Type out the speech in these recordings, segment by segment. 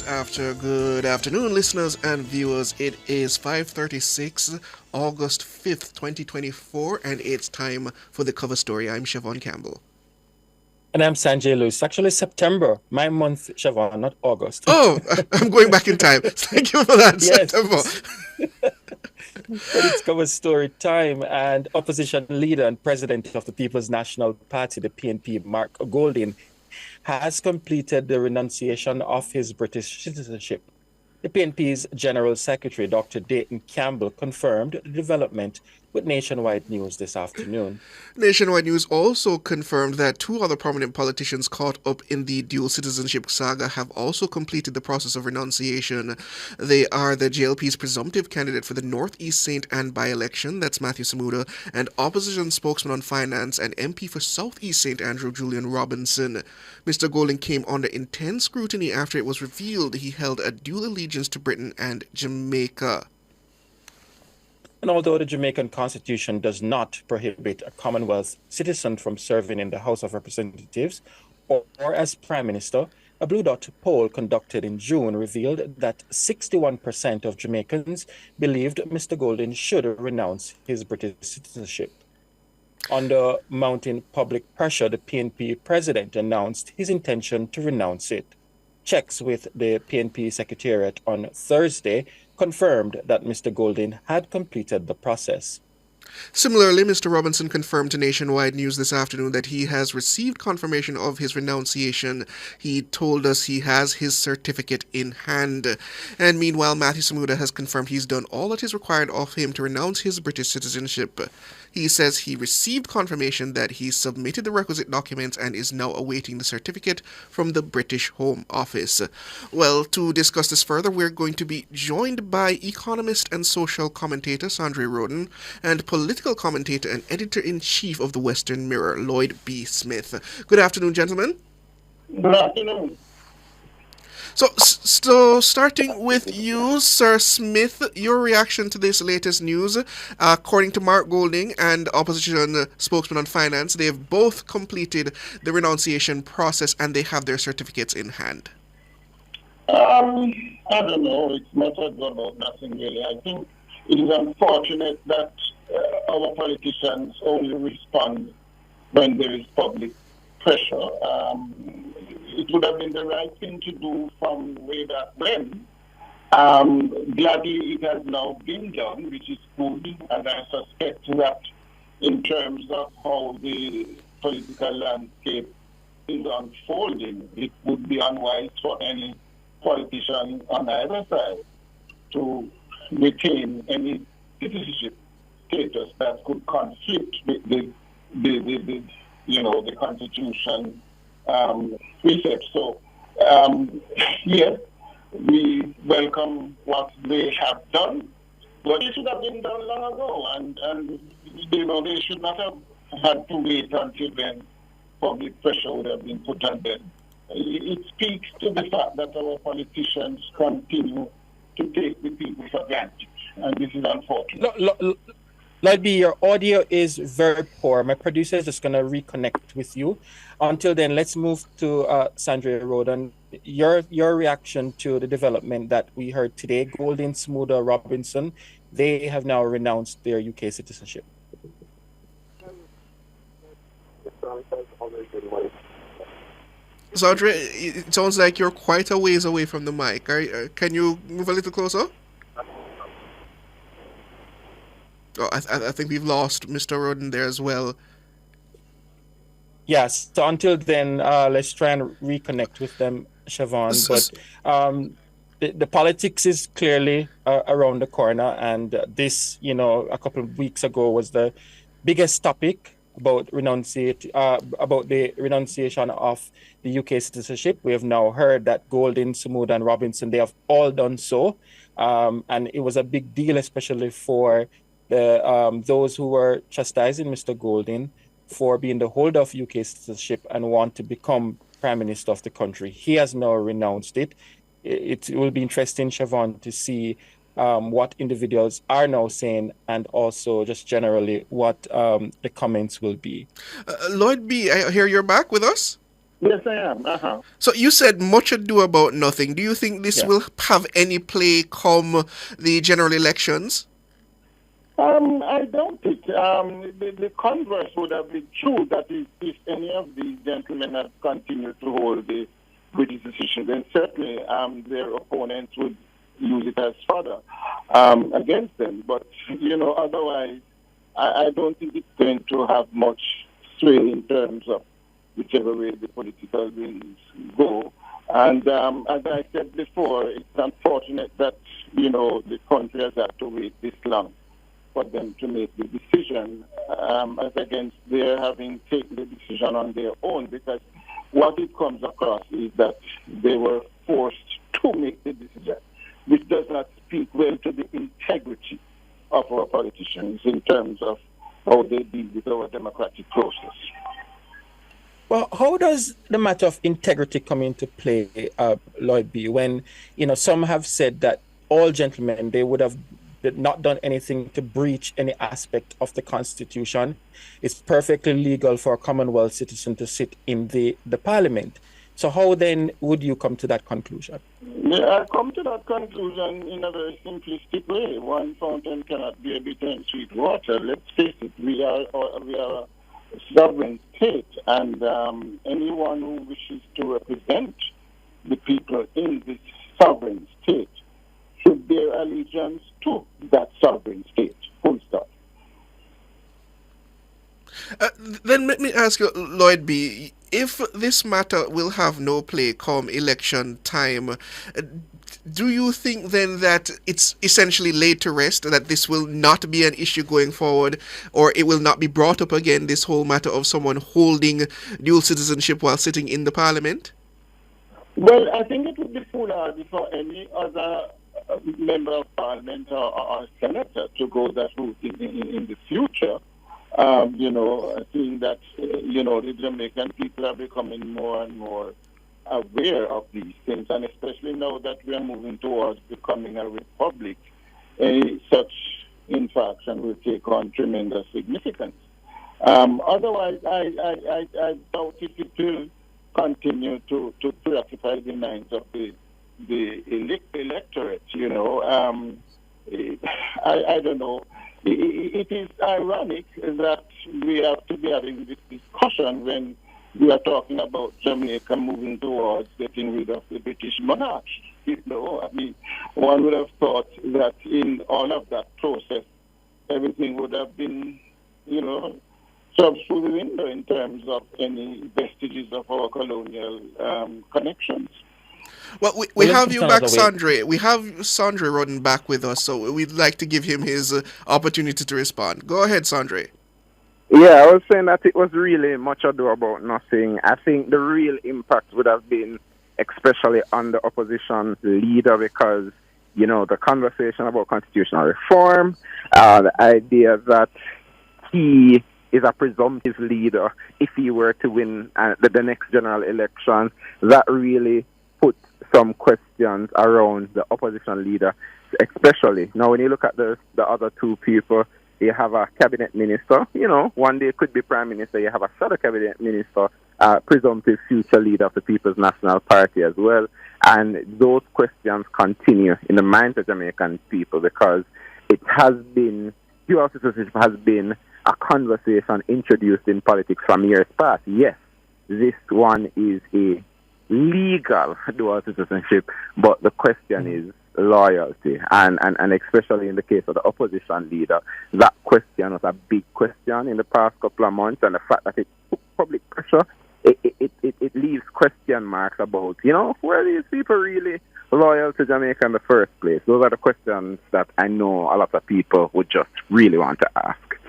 Good afternoon, listeners and viewers. It is 5:36, August 5th, 2024, and it's time for the cover story. I'm Chevon Campbell. And I'm Sanjay Lewis. Actually, September, my month, Chevon, not August. Oh, I'm going back in time. Thank you for that, Yes. September. But it's cover story time, and opposition leader and president of the People's National Party, the PNP, Mark Golding, has completed the renunciation of his British citizenship. The PNP's General Secretary, Dr. Dayton Campbell, confirmed the development with Nationwide News this afternoon. Nationwide News also confirmed that two other prominent politicians caught up in the dual citizenship saga have also completed the process of renunciation. They are the JLP's presumptive candidate for the North East St. Anne by-election, that's Matthew Samuda, and opposition spokesman on finance and MP for South East St. Andrew, Julian Robinson. Mr. Golding came under intense scrutiny after it was revealed he held a dual allegiance to Britain and Jamaica. And although the Jamaican Constitution does not prohibit a Commonwealth citizen from serving in the House of Representatives or as Prime Minister, a Blue Dot poll conducted in June revealed that 61% of Jamaicans believed Mr. Golding should renounce his British citizenship. Under mounting public pressure, the PNP president announced his intention to renounce it. Checks with the PNP Secretariat on Thursday confirmed that Mr. Golding had completed the process. Similarly, Mr. Robinson confirmed to Nationwide News this afternoon that he has received confirmation of his renunciation. He told us he has his certificate in hand. And meanwhile, Matthew Samuda has confirmed he's done all that is required of him to renounce his British citizenship. He says he received confirmation that he submitted the requisite documents and is now awaiting the certificate from the British Home Office. Well, to discuss this further, we're going to be joined by economist and social commentator Sandre Rhoden and political commentator and editor-in-chief of the Western Mirror, Lloyd B. Smith. Good afternoon, gentlemen. Good afternoon. So starting with you, Sir Smith, your reaction to this latest news. According to Mark Golding and opposition spokesman on finance, they have both completed the renunciation process and they have their certificates in hand. I don't know. It's not about nothing really. I think it is unfortunate that our politicians only respond when there is public pressure. It would have been the right thing to do from way back when. Gladly, it has now been done, which is good, and I suspect that in terms of how the political landscape is unfolding, it would be unwise for any politician on either side to retain any citizenship status that could conflict with the Constitution precept. So, yes, we welcome what they have done, but it should have been done long ago, and they should not have had to wait until then public pressure would have been put on them. It speaks to the fact that our politicians continue to take the people for granted, and this is unfortunate. Lloyd B, your audio is very poor. My producer is just going to reconnect with you. Until then, let's move to Sandre Rhoden. Your reaction to the development that we heard today. Golding, Samuda, Robinson, they have now renounced their UK citizenship. Sandre, it sounds like you're quite a ways away from the mic. Can you move a little closer? Oh, I think we've lost Mr. Rhoden there as well. Yes. So until then, let's try and reconnect with them, Chevon. But the politics is clearly around the corner, and this, a couple of weeks ago was the biggest topic about the renunciation of the UK citizenship. We have now heard that Golding, Samuda, and Robinson, they have all done so, and it was a big deal, especially for those who were chastising Mr. Golding for being the holder of UK citizenship and want to become Prime Minister of the country. He has now renounced it. It will be interesting, Chevon, to see what individuals are now saying and also just generally what the comments will be. Lloyd B., I hear you're back with us? Yes, I am. Uh-huh. So you said much ado about nothing. Do you think this Yeah. will have any play come the general elections? I don't think the converse would have been true. That is, if any of these gentlemen had continued to hold the British decision, then certainly their opponents would use it as fodder against them. But otherwise, I don't think it's going to have much sway in terms of whichever way the political winds go. And as I said before, it's unfortunate that the country has had to wait this long for them to make the decision, as against their having taken the decision on their own, because what it comes across is that they were forced to make the decision, which does not speak well to the integrity of our politicians in terms of how they deal with our democratic process. Well, how does the matter of integrity come into play, Lloyd B? When some have said that all gentlemen, they would have not done anything to breach any aspect of the Constitution. It's perfectly legal for a Commonwealth citizen to sit in the Parliament. So how then would you come to that conclusion? Yeah, I come to that conclusion in a very simplistic way. One fountain cannot be a bitter and sweet water. Let's face it, we are a sovereign state, and anyone who wishes to represent the people in this sovereign state should bear allegiance to that sovereign state. Full stop. Then let me ask you, Lloyd B., if this matter will have no play come election time, do you think then that it's essentially laid to rest, that this will not be an issue going forward, or it will not be brought up again, this whole matter of someone holding dual citizenship while sitting in the Parliament? Well, I think it would be foolhardy for any other member of Parliament or senator to go that route in the future. Seeing that, the Jamaican people are becoming more and more aware of these things, and especially now that we are moving towards becoming a republic, such infraction will take on tremendous significance. Otherwise, I doubt if it will continue to preoccupy the minds of the electorate. I don't know. It is ironic that we have to be having this discussion when we are talking about Jamaica moving towards getting rid of the British monarchy. One would have thought that in all of that process, everything would have been, shoved through the window in terms of any vestiges of our colonial connections. Well, we have you back, Sandre. We have Sandre Rhoden back with us, so we'd like to give him his opportunity to respond. Go ahead, Sandre. Yeah, I was saying that it was really much ado about nothing. I think the real impact would have been especially on the opposition leader because, the conversation about constitutional reform, the idea that he is a presumptive leader if he were to win the next general election, that really put some questions around the opposition leader, especially. Now, when you look at the other two people, you have a cabinet minister, one day could be prime minister, you have a shadow cabinet minister, presumptive future leader of the People's National Party as well. And those questions continue in the minds of Jamaican people because it has been, dual citizenship has been a conversation introduced in politics from years past. Yes, this one is a legal dual citizenship, but the question is loyalty, and especially in the case of the opposition leader, that question was a big question in the past couple of months, and the fact that it took public pressure, it leaves question marks about, were these people really loyal to Jamaica in the first place? Those are the questions that I know a lot of people would just really want to ask.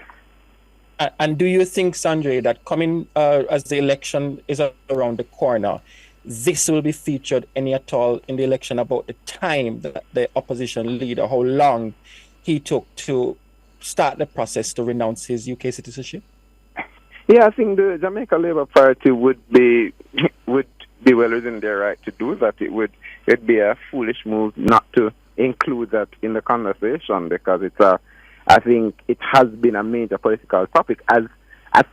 And do you think, Sanjay, that coming as the election is around the corner, this will be featured any at all in the election about the time that the opposition leader, how long he took to start the process to renounce his UK citizenship? Yeah, I think the Jamaica Labour Party would be well within their right to do that. It'd be a foolish move not to include that in the conversation because I think it has been a major political topic, as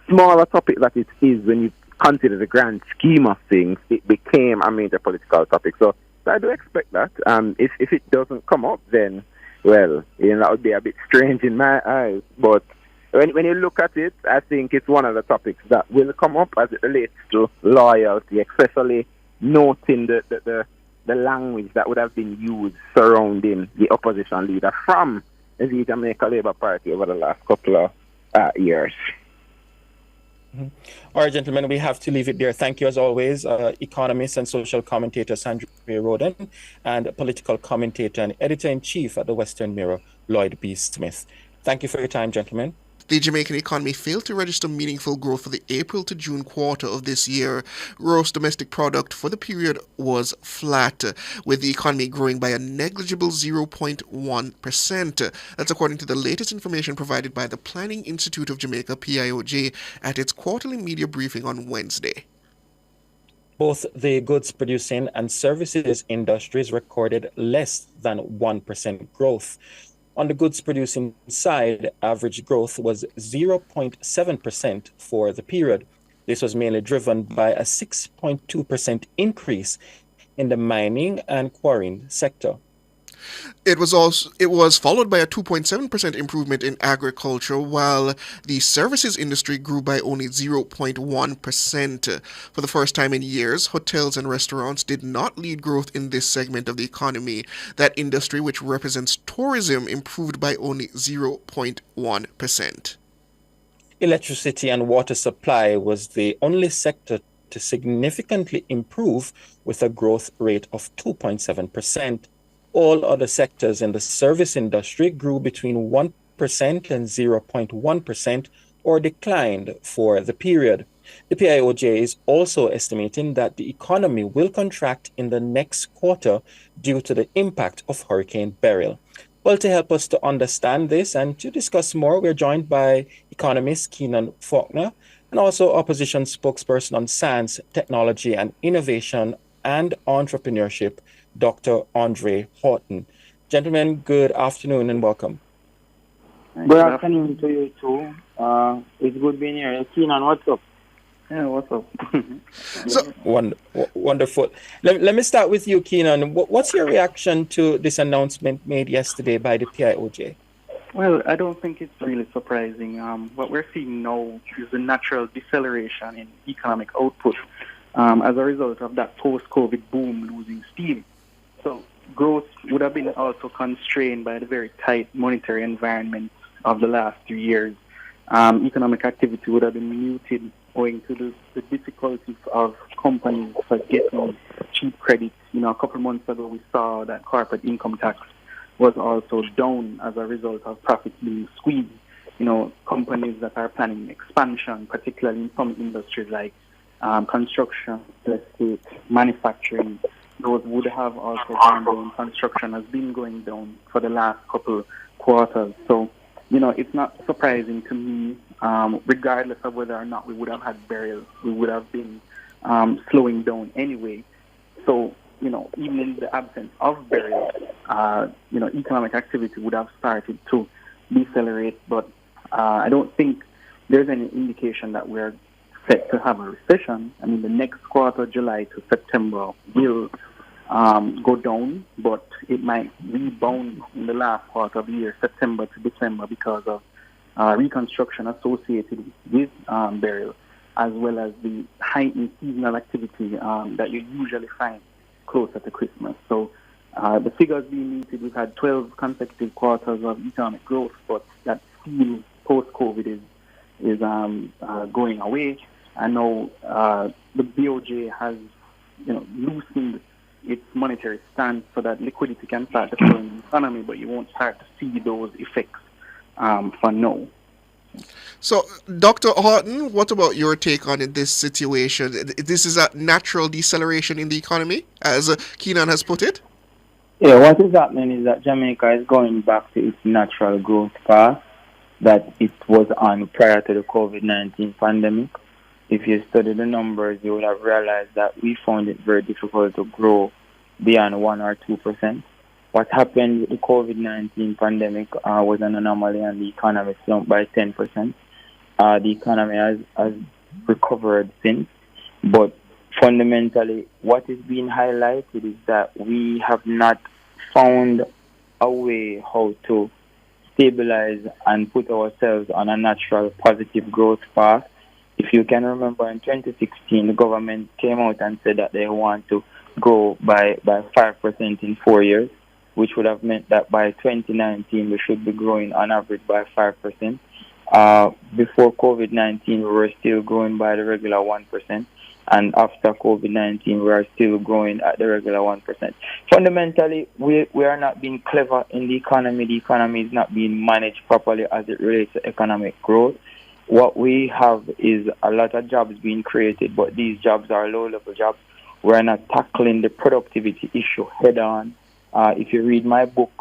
small a topic that it is when you consider the grand scheme of things, it became a major political topic. So I do expect that. If it doesn't come up, then, well, that would be a bit strange in my eyes. But when you look at it, I think it's one of the topics that will come up as it relates to loyalty, especially noting the language that would have been used surrounding the opposition leader from the Jamaica Labour Party over the last couple of years. Mm-hmm. All right, gentlemen, we have to leave it there. Thank you, as always, economist and social commentator Sandre Rhoden, and political commentator and editor-in-chief at the Western Mirror, Lloyd B. Smith. Thank you for your time, gentlemen. The Jamaican economy failed to register meaningful growth for the April to June quarter of this year. Gross domestic product for the period was flat, with the economy growing by a negligible 0.1%. That's according to the latest information provided by the Planning Institute of Jamaica, PIOJ, at its quarterly media briefing on Wednesday. Both the goods producing and services industries recorded less than 1% growth. On the goods producing side, average growth was 0.7% for the period. This was mainly driven by a 6.2% increase in the mining and quarrying sector. It was followed by a 2.7% improvement in agriculture, while the services industry grew by only 0.1%. For the first time in years, hotels and restaurants did not lead growth in this segment of the economy. That industry, which represents tourism, improved by only 0.1%. Electricity and water supply was the only sector to significantly improve, with a growth rate of 2.7%. All other sectors in the service industry grew between 1% and 0.1% or declined for the period. The PIOJ is also estimating that the economy will contract in the next quarter due to the impact of Hurricane Beryl. Well, to help us to understand this and to discuss more, we're joined by economist Keenan Faulkner and also opposition spokesperson on science, technology and innovation and entrepreneurship, Dr. Andre Horton. Gentlemen, good afternoon and welcome. Good afternoon to you too. It's good being here. Keenan, what's up? Yeah, what's up? Wonderful. Let me start with you, Keenan. What's your reaction to this announcement made yesterday by the PIOJ? Well, I don't think it's really surprising. What we're seeing now is a natural deceleration in economic output as a result of that post-COVID boom losing steam. So growth would have been also constrained by the very tight monetary environment of the last 2 years. Economic activity would have been muted owing to the difficulties of companies for getting cheap credit. A couple months ago we saw that corporate income tax was also down as a result of profits being squeezed. Companies that are planning expansion, particularly in some industries like construction, estate, manufacturing, those would have also gone down. Construction has been going down for the last couple quarters. So, it's not surprising to me, regardless of whether or not we would have had burial, we would have been slowing down anyway. So, even in the absence of burial, economic activity would have started to decelerate. But I don't think there's any indication that we're set to have a recession. I mean, the next quarter, July to September, will go down, but it might rebound in the last quarter of the year, September to December, because of reconstruction associated with burial, as well as the heightened seasonal activity that you usually find closer to Christmas. So the figures being muted, we've had 12 consecutive quarters of economic growth, but that still post-COVID is going away. I know the BOJ has loosened its monetary stance so that liquidity can start to flow in the economy, but you won't start to see those effects for now. So, Dr. Horton, what about your take on this situation? This is a natural deceleration in the economy, as Keenan has put it? Yeah, what is happening is that Jamaica is going back to its natural growth path that it was on prior to the COVID-19 pandemic. If you study the numbers, you would have realized that we found it very difficult to grow beyond 1 or 2%. What happened with the COVID-19 pandemic was an anomaly, and the economy slumped by 10%. The economy has recovered since, But fundamentally, what is being highlighted is that we have not found a way how to stabilize and put ourselves on a natural positive growth path. If you can remember, in 2016, the government came out and said that they want to grow by 5% in 4 years, which would have meant that by 2019 we should be growing on average by 5%. Before COVID-19, we were still growing by the regular 1%. And after COVID-19, we are still growing at the regular 1%. Fundamentally, we are not being clever in the economy. The economy is not being managed properly as it relates to economic growth. What we have is a lot of jobs being created, but these jobs are low-level jobs. We're not tackling the productivity issue head-on. If you read my book,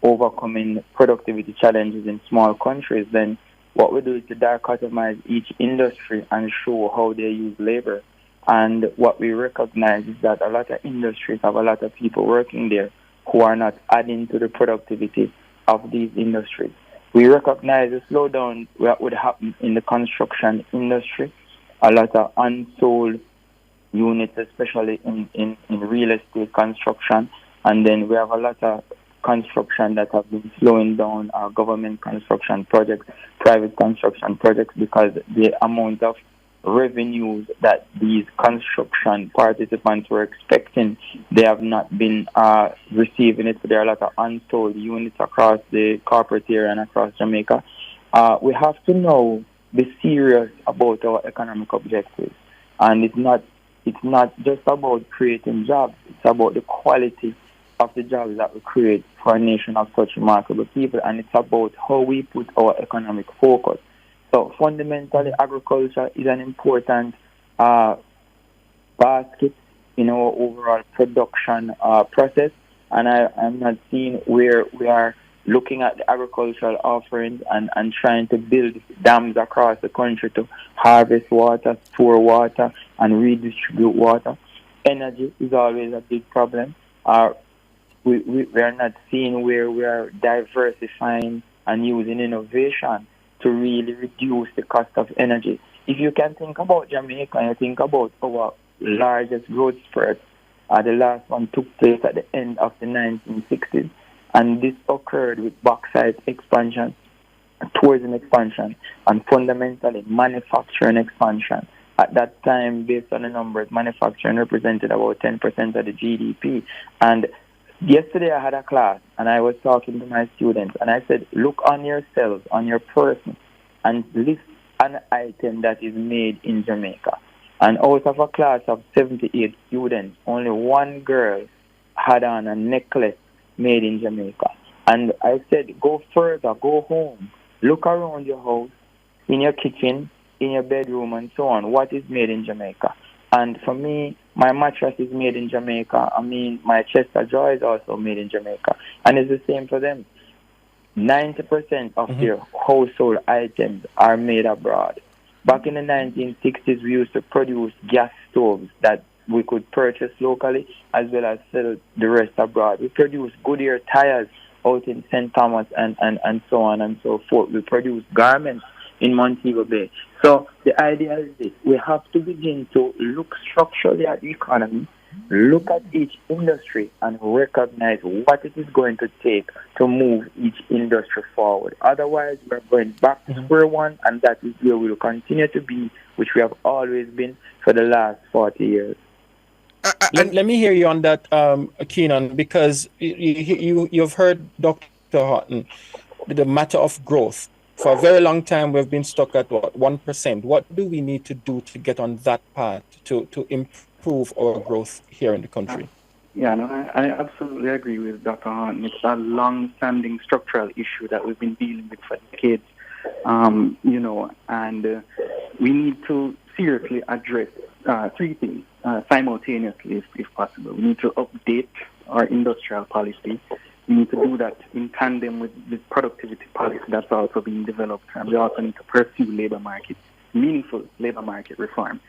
Overcoming Productivity Challenges in Small Countries, then what we do is to dichotomize each industry and show how they use labor. And what we recognize is that a lot of industries have a lot of people working there who are not adding to the productivity of these industries. We recognize the slowdown that would happen in the construction industry, a lot of unsold units, especially in real estate construction. And then we have a lot of construction that have been slowing down our government construction projects, private construction projects, because the amount of revenues that these construction participants were expecting, they have not been receiving it. So there are a lot of unsold units across the corporate area and across Jamaica. We have to now be serious about our economic objectives. And it's not just about creating jobs, it's about the quality of the jobs that we create for a nation of such remarkable people, and it's about how we put our economic focus. So fundamentally, agriculture is an important basket in our overall production process, and I'm not seeing where we are looking at the agricultural offerings and trying to build dams across the country to harvest water, store water, and redistribute water. Energy is always a big problem. We are not seeing where we are diversifying and using innovation to really reduce the cost of energy. If you can think about Jamaica and you think about our largest growth spurt, the last one took place at the end of the 1960s, and this occurred with bauxite expansion, tourism expansion, and fundamentally manufacturing expansion. At that time, based on the numbers, manufacturing represented about 10% of the GDP. And yesterday I had a class and I was talking to my students and I said, look on yourselves, on your person, and list an item that is made in Jamaica. And out of a class of 78 students, only one girl had on a necklace made in Jamaica. And I said, go further, go home, look around your house, in your kitchen, in your bedroom, and so on. What is made in Jamaica? And for me, my mattress is made in Jamaica. I mean, my chest of joy is also made in Jamaica. And it's the same for them. 90% of their household items are made abroad. Back in the 1960s, we used to produce gas stoves that we could purchase locally as well as sell the rest abroad. We produce Goodyear tires out in St. Thomas and so on and so forth. We produce garments in Montego Bay. So the idea is this: we have to begin to look structurally at the economy, look at each industry, and recognize what it is going to take to move each industry forward. Otherwise, we're going back to square one, and that is where we will continue to be, which we have always been for the last 40 years. Let me hear you on that, Keenan, because you've heard Dr. Houghton, the matter of growth. For a very long time, we've been stuck at 1%. What do we need to do to get on that path to improve our growth here in the country? Yeah, no, I absolutely agree with Dr. Houghton. It's a long-standing structural issue that we've been dealing with for decades, and we need to seriously address three things simultaneously, if possible. We need to update our industrial policy. We need to do that in tandem with the productivity policy that's also being developed. And we also need to pursue meaningful labor market reform.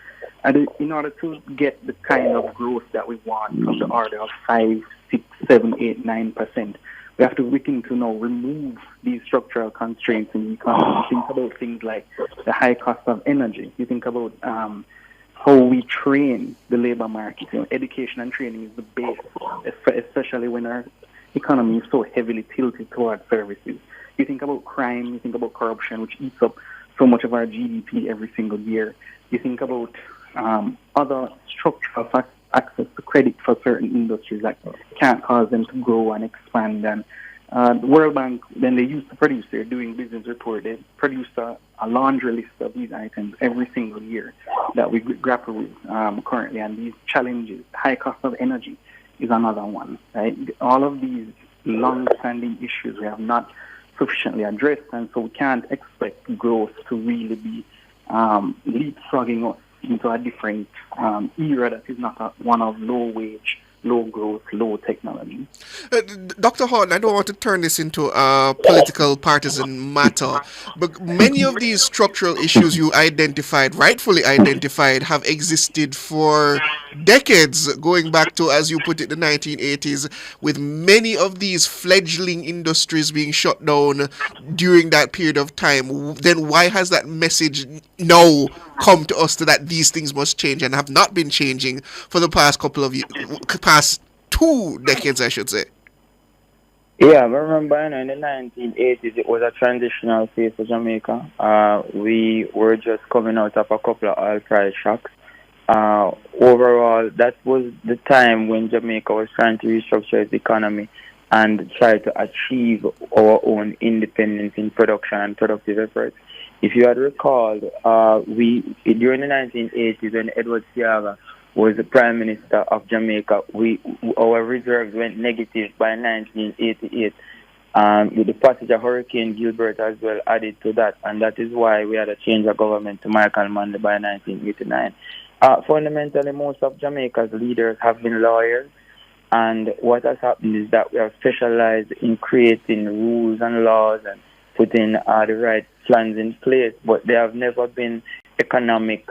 And in order to get the kind of growth that we want of the order of 5, 6, 7, 8, 9%, we have to begin to now remove these structural constraints in the economy. Think about things like the high cost of energy. You think about how we train the labor market. Education and training is the base, especially when our economy is so heavily tilted towards services. You think about crime, you think about corruption, which eats up so much of our GDP every single year. You think about other structural access to credit for certain industries that can't cause them to grow and expand. And the World Bank, when they used to produce their doing business report, they produce a laundry list of these items every single year that we grapple with currently. And these challenges, high cost of energy is another one, right? All of these long-standing issues we have not sufficiently addressed, and so we can't expect growth to really be leapfrogging us into a different era that is not one of low wage, low growth, low technology. Dr. Horton, I don't want to turn this into a political partisan matter, but many of these structural issues you identified, rightfully identified, have existed for decades, going back to, as you put it, the 1980s, with many of these fledgling industries being shut down during that period of time. Then why has that message now come to us that these things must change and have not been changing for the past couple of years? Past 2 decades, I should say. Yeah, I remember in the 1980s, it was a transitional phase for Jamaica. We were just coming out of a couple of oil price shocks. Overall, that was the time when Jamaica was trying to restructure its economy and try to achieve our own independence in production and productive efforts. If you had recalled, during the 1980s, when Edward Seaga was the Prime Minister of Jamaica, our reserves went negative by 1988. With the passage of Hurricane Gilbert as well added to that, and that is why we had a change of government to Michael Manley by 1989. Fundamentally, most of Jamaica's leaders have been lawyers, and what has happened is that we have specialized in creating rules and laws and putting the right plans in place, but they have never been economic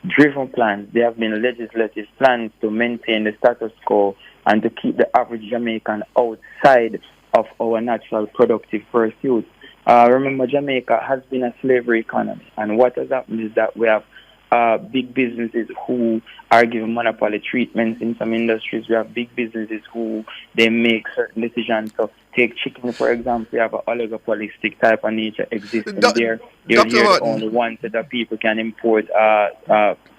driven plans. They have been legislative plans to maintain the status quo and to keep the average Jamaican outside of our natural productive pursuits. Remember, Jamaica has been a slavery economy, and what has happened is that we have big businesses who are given monopoly treatments in some industries. We have big businesses who they make certain decisions. So take chicken, for example, we have an oligopolistic type of nature existing there. You're the only ones that people can import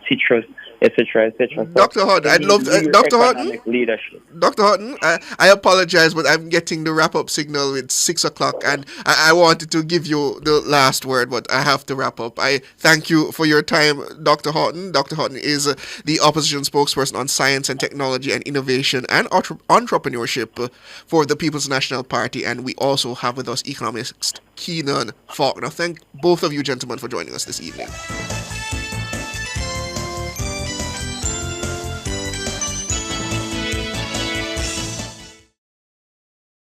citrus, etc., etc. Dr. Houghton, I'd love to, Dr. Houghton, leadership. Dr. Houghton, I apologize, but I'm getting the wrap-up signal. It's 6 o'clock, and I wanted to give you the last word, but I have to wrap up. I thank you for your time, Dr. Houghton. Dr. Houghton is the opposition spokesperson on science and technology and innovation and entrepreneurship for the People's National Party, and we also have with us economist Keenan Faulkner. Thank both of you gentlemen for joining us this evening.